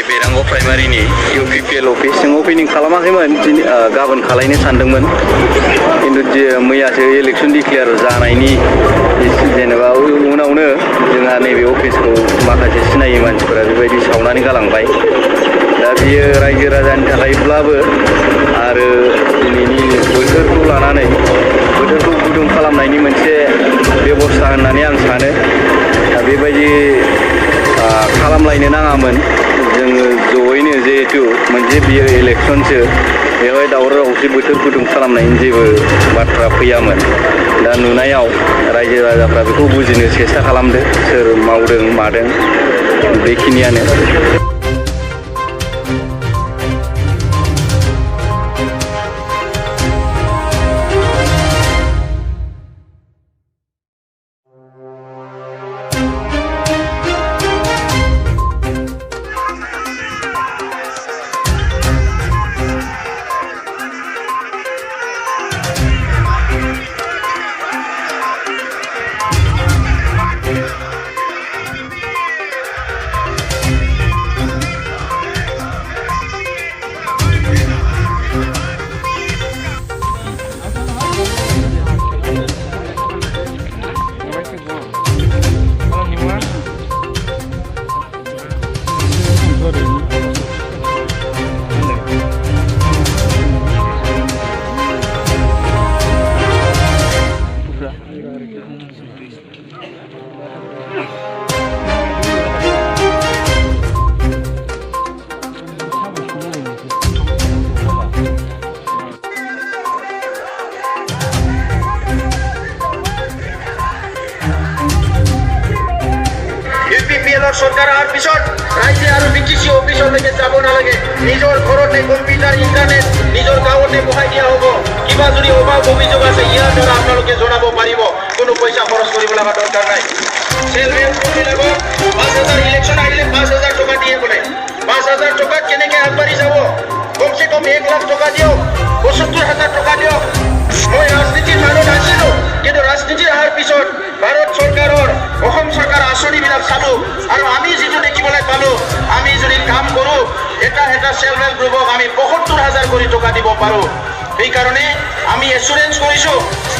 बेरांग' प्राइमारिनि UPPL office जों opening खालामाखैमोन गाबोन खालायनो सानदोंमोन खिन्थु मैयासो इलेक्सन डिक्लेयार जानायनि जेनेबा उनावनो जोंहा नैबे अफिसखौ माखासे सिनायै मानसिफोरा बेबायदि सावनानै गालांबाय दा बियो रायजो राजानि थाखायब्लाबो आरो दिनैनि बोथोरखौ लानानै बोथोरखौ गुदुं खालामनायनि मोनसे बेबस्था होननानै आं सानो दा बेबायदि खालामलायनो नाङामोन जोङो जयैनो जिहेतु मोनसे बियो इलेक्सनसो बेवहाय दावराव दावसि बोथोर गुदुं खालामनायनि जेबो बाथ्रा फैयामोन दा नुनायाव रायजो राजाफ्रा बेखौ बुजिनो सेस्था खालामदों सोर मावदों मादों बेखिनियानो সরকার আর পিছত রাইজে আৰু বিটিসি অফিসলৈকে যাব নালাগে নিজৰ ঘৰতে কম্পিউটাৰ ইন্টাৰনেট নিজৰ গাঁৱতে বহাই দিয়া হ'ব কিবা যদি অভাৱ অভিযোগ আছে ইয়াৰ দ্বাৰা আপোনালোকে জনাব পাৰিব কোনো পইচা খৰচ কৰিব লগা দৰকাৰ নাই সেলফ হেল্প গ্ৰুপে লাগিব 5000 ইলেকশন আহিলে 5000 টকা দিয়ে বোলে 5000 টকা কেনেকৈ আগবাঢ়ি যাব কমসে কম 1 লাখ টকা দিয়ক 75000 টকা দিয়ক মই ৰাজনীতিৰ মানুহ আছিলো কিন্তু ৰাজনীতিৰ অহাৰ পিছত ভাৰত চৰকাৰৰ অসম চৰকাৰ আঁচনিবিলাক চালো আৰু আমি যিটো দেখিবলৈ পালো আমি যদি কাম কৰো এটা সেলফ হেল্প গ্ৰুপক আমি 75000 কোটি টকা দিব পাৰো সেইকাৰণে আমি এসুৰেন্স কৰিছো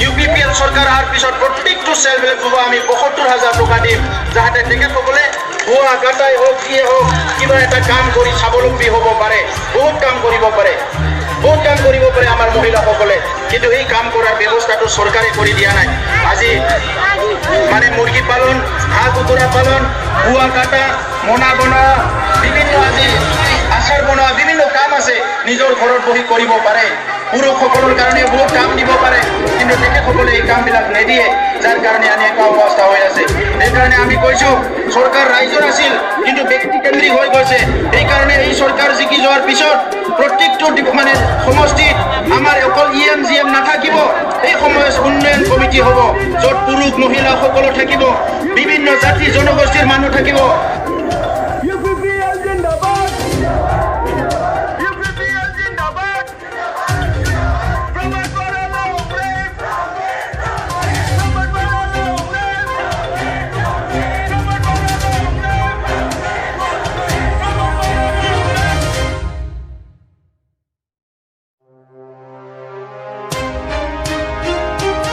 UPPL চৰকাৰ অহাৰ পিছত প্ৰত্যেকটো সেলফ হেল্প গ্ৰুপক আমি 75000 টকা দিম যাতে তেখেতসকলে ভুৱা কাটাই হওক কি হওক কিবা এটা কাম কৰি স্বাৱলম্বী হ'ব পাৰে বহুত কাম কৰিব পাৰে আমাৰ মহিলাসকলে কিন্তু এই কাম কৰাৰ ব্যৱস্থাটো চৰকাৰে কৰি দিয়া নাই আজি মানে মুৰ্গী পালন হাঁহ কুকুৰা পালন ভুৱা কাটা মোনা বনোৱা বিভিন্ন আজি আচাৰ বনোৱা বিভিন্ন কাম আছে নিজৰ ঘৰত বহি কৰিব পাৰে পুৰুষসকলৰ কাৰণে বহুত কাম দিব পাৰে কিন্তু তেখেতসকলে এই কামবিলাক নিদিয়ে যাৰ কাৰণে এনেকুৱা অৱস্থা হৈ আছে সেইকাৰণে আমি কৈছো চৰকাৰ ৰাইজৰ আছিল কিন্তু ব্যক্তিকেন্দ্ৰিক হৈ গৈছে সেইকাৰণে এই চৰকাৰ জিকি যোৱাৰ পিছত প্ৰত্যেকটো মানে সমষ্টিত আমাৰ অকল EMGM নাথাকিব এই সময় উন্নয়ন কমিটি হ'ব য'ত পুৰুষ মহিলা সকলো থাকিব বিভিন্ন জাতি জনগোষ্ঠীৰ মানুহ থাকিব